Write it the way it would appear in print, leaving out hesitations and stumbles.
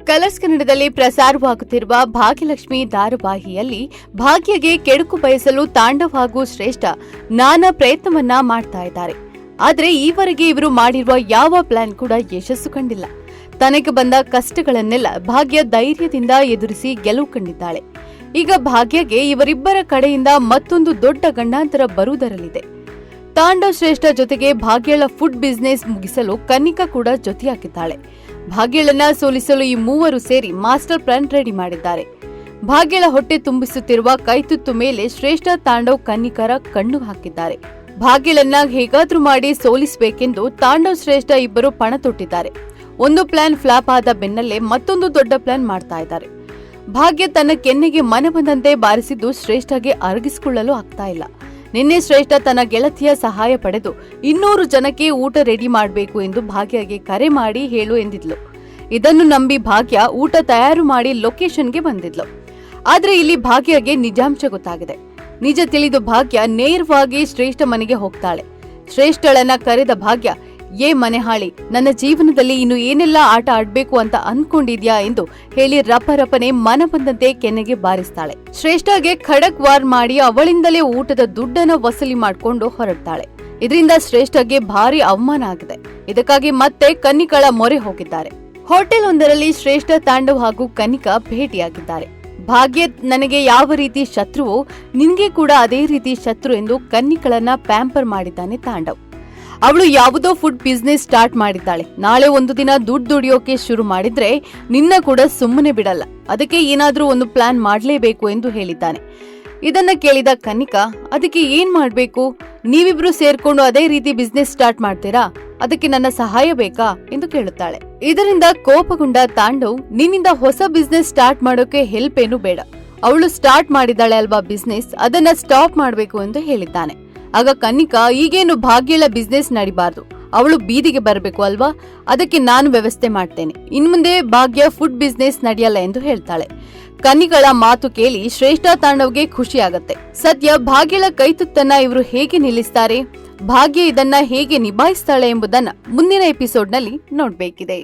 Colours ಕನ್ನಡದಲ್ಲಿ ಪ್ರಸಾರವಾಗುತ್ತಿರುವ ಭಾಗ್ಯಲಕ್ಷ್ಮಿ ಧಾರಾವಾಹಿಯಲ್ಲಿ ಭಾಗ್ಯಗೆ ಕೆಡುಕು ಬಯಸಲು ತಾಂಡವ್ ಹಾಗೂ ಶ್ರೇಷ್ಠ ನಾನಾ ಪ್ರಯತ್ನವನ್ನ ಮಾಡ್ತಾ ಇದ್ದಾರೆ. ಆದ್ರೆ ಈವರೆಗೆ ಇವರು ಮಾಡಿರುವ ಯಾವ ಪ್ಲಾನ್ ಕೂಡ ಯಶಸ್ಸು ಕಂಡಿಲ್ಲ. ತನಗೆ ಬಂದ ಕಷ್ಟಗಳನ್ನೆಲ್ಲ ಭಾಗ್ಯ ಧೈರ್ಯದಿಂದ ಎದುರಿಸಿ ಗೆಲುವು ಕಂಡಿದ್ದಾಳೆ. ಈಗ ಭಾಗ್ಯಗೆ ಇವರಿಬ್ಬರ ಕಡೆಯಿಂದ ಮತ್ತೊಂದು ದೊಡ್ಡ ಗಂಡಾಂತರ ಬರುವುದರಲ್ಲಿದೆ. ತಾಂಡವ್ ಶ್ರೇಷ್ಠ ಜೊತೆಗೆ ಭಾಗ್ಯಳ ಫುಡ್ ಬಿಸಿನೆಸ್ ಮುಗಿಸಲು ಕನ್ನಿಕಾ ಕೂಡ ಜೊತೆಯಾಗಿದ್ದಾಳೆ. ಭಾಗ್ಯಳನ್ನ ಸೋಲಿಸಲು ಈ ಮೂವರು ಸೇರಿ ಮಾಸ್ಟರ್ ಪ್ಲಾನ್ ರೆಡಿ ಮಾಡಿದ್ದಾರೆ. ಭಾಗ್ಯಳ ಹೊಟ್ಟೆ ತುಂಬಿಸುತ್ತಿರುವ ಕೈತುತ್ತು ಮೇಲೆ ಶ್ರೇಷ್ಠ ತಾಂಡವ್ ಕನ್ನಿಕರ ಕಣ್ಣು ಹಾಕಿದ್ದಾರೆ. ಭಾಗ್ಯಳನ್ನ ಹೇಗಾದ್ರೂ ಮಾಡಿ ಸೋಲಿಸಬೇಕೆಂದು ತಾಂಡವ್ ಶ್ರೇಷ್ಠ ಇಬ್ಬರು ಪಣ ತೊಟ್ಟಿದ್ದಾರೆ. ಒಂದು ಪ್ಲಾನ್ ಫ್ಲಾಪ್ ಆದ ಬೆನ್ನಲ್ಲೇ ಮತ್ತೊಂದು ದೊಡ್ಡ ಪ್ಲಾನ್ ಮಾಡ್ತಾ ಇದ್ದಾರೆ. ಭಾಗ್ಯ ತನ್ನ ಕೆನ್ನೆಗೆ ಮನ ಬಂದಂತೆ ಬಾರಿಸಿದ್ದು ಶ್ರೇಷ್ಠಗೆ ಅರಗಿಸಿಕೊಳ್ಳಲು ಆಗ್ತಾ ಇಲ್ಲ. ನಿನ್ನೆ ಶ್ರೇಷ್ಠ ತನ್ನ ಗೆಳತಿಯ ಸಹಾಯ ಪಡೆದು 200 ಜನಕ್ಕೆ ಊಟ ರೆಡಿ ಮಾಡಬೇಕು ಎಂದು ಭಾಗ್ಯಗೆ ಕರೆ ಮಾಡಿ ಹೇಳು ಎಂದಿದ್ಲು. ಇದನ್ನು ನಂಬಿ ಭಾಗ್ಯ ಊಟ ತಯಾರು ಮಾಡಿ ಲೊಕೇಶನ್ಗೆ ಬಂದಿದ್ಲು. ಆದ್ರೆ ಇಲ್ಲಿ ಭಾಗ್ಯಗೆ ನಿಜಾಂಶ ಗೊತ್ತಾಗಿದೆ. ನಿಜ ತಿಳಿದು ಭಾಗ್ಯ ನೇರವಾಗಿ ಶ್ರೇಷ್ಠ ಮನೆಗೆ ಹೋಗ್ತಾಳೆ. ಶ್ರೇಷ್ಠಳನ್ನ ಕರೆದ ಭಾಗ್ಯ, ಏ ಮನೆಹಾಳಿ, ನನ್ನ ಜೀವನದಲ್ಲಿ ಇನ್ನು ಏನೆಲ್ಲ ಆಟ ಆಡ್ಬೇಕು ಅಂತ ಅನ್ಕೊಂಡಿದ್ಯಾ ಎಂದು ಹೇಳಿ ರಪರಪನೆ ಮನ ಬಂದಂತೆ ಕೆನ್ನೆಗೆ ಬಾರಿಸ್ತಾಳೆ. ಶ್ರೇಷ್ಠಗೆ ಖಡಕ್ ವಾರ್ ಮಾಡಿ ಅವಳಿಂದಲೇ ಊಟದ ದುಡ್ಡನ್ನ ವಸೂಲಿ ಮಾಡಿಕೊಂಡು ಹೊರಡ್ತಾಳೆ. ಇದರಿಂದ ಶ್ರೇಷ್ಠಗೆ ಭಾರಿ ಅವಮಾನ ಆಗಿದೆ. ಇದಕ್ಕಾಗಿ ಮತ್ತೆ ಕನ್ನಿಕಳ ಮೊರೆ ಹೋಗಿದ್ದಾರೆ. ಹೋಟೆಲ್ ಒಂದರಲ್ಲಿ ಶ್ರೇಷ್ಠ ತಾಂಡವ್ ಹಾಗೂ ಕನ್ನಿಕಾ ಭೇಟಿಯಾಗಿದ್ದಾರೆ. ಭಾಗ್ಯ ನನಗೆ ಯಾವ ರೀತಿ ಶತ್ರುವೋ ನಿನ್ಗೆ ಕೂಡ ಅದೇ ರೀತಿ ಶತ್ರು ಎಂದು ಕನ್ನಿಕಳನ್ನ ಪ್ಯಾಂಪರ್ ಮಾಡಿದ್ದಾನೆ ತಾಂಡವ್. ಅವಳು ಯಾವುದೋ ಫುಡ್ ಬಿಸ್ನೆಸ್ ಸ್ಟಾರ್ಟ್ ಮಾಡಿದ್ದಾಳೆ. ನಾಳೆ ಒಂದು ದಿನ ದುಡ್ಡು ದುಡಿಯೋಕೆ ಶುರು ಮಾಡಿದ್ರೆ ನಿನ್ನ ಕೂಡ ಸುಮ್ಮನೆ ಬಿಡಲ್ಲ. ಅದಕ್ಕೆ ಏನಾದ್ರೂ ಒಂದು ಪ್ಲಾನ್ ಮಾಡಲೇಬೇಕು ಎಂದು ಹೇಳಿದ್ದಾನೆ. ಇದನ್ನ ಕೇಳಿದ ಕನ್ನಿಕಾ, ಅದಕ್ಕೆ ಏನ್ ಮಾಡ್ಬೇಕು? ನೀವಿಬ್ರು ಸೇರ್ಕೊಂಡು ಅದೇ ರೀತಿ ಬಿಸ್ನೆಸ್ ಸ್ಟಾರ್ಟ್ ಮಾಡ್ತೀರಾ? ಅದಕ್ಕೆ ನನ್ನ ಸಹಾಯ ಬೇಕಾ ಎಂದು ಕೇಳುತ್ತಾಳೆ. ಇದರಿಂದ ಕೋಪಗೊಂಡ ತಾಂಡವ್, ನಿನ್ನಿಂದ ಹೊಸ ಬಿಸ್ನೆಸ್ ಸ್ಟಾರ್ಟ್ ಮಾಡೋಕೆ ಹೆಲ್ಪ್ ಏನು ಬೇಡ. ಅವಳು ಸ್ಟಾರ್ಟ್ ಮಾಡಿದ್ದಾಳೆ ಅಲ್ವಾ ಬಿಸ್ನೆಸ್, ಅದನ್ನ ಸ್ಟಾಪ್ ಮಾಡ್ಬೇಕು ಎಂದು ಹೇಳಿದ್ದಾನೆ. ಆಗ ಕನ್ನಿಕಾ, ಈಗೇನು ಭಾಗ್ಯಳ ಬಿಸ್ನೆಸ್ ನಡಿಬಾರ್ದು, ಅವಳು ಬೀದಿಗೆ ಬರಬೇಕು ಅಲ್ವಾ, ಅದಕ್ಕೆ ನಾನು ವ್ಯವಸ್ಥೆ ಮಾಡ್ತೇನೆ. ಇನ್ಮುಂದೆ ಭಾಗ್ಯ ಫುಡ್ ಬಿಸ್ನೆಸ್ ನಡೆಯಲ್ಲ ಎಂದು ಹೇಳ್ತಾಳೆ. ಕನ್ನಿಕಳ ಮಾತು ಕೇಳಿ ಶ್ರೇಷ್ಠ ತಾಂಡವ್ಗೆ ಖುಷಿ ಆಗತ್ತೆ. ಸದ್ಯ ಭಾಗ್ಯಳ ಕೈತುತ್ತನ್ನ ಇವರು ಹೇಗೆ ನಿಲ್ಲಿಸ್ತಾರೆ, ಭಾಗ್ಯ ಇದನ್ನ ಹೇಗೆ ನಿಭಾಯಿಸ್ತಾಳೆ ಎಂಬುದನ್ನ ಮುಂದಿನ ಎಪಿಸೋಡ್ನಲ್ಲಿ ನೋಡ್ಬೇಕಿದೆ.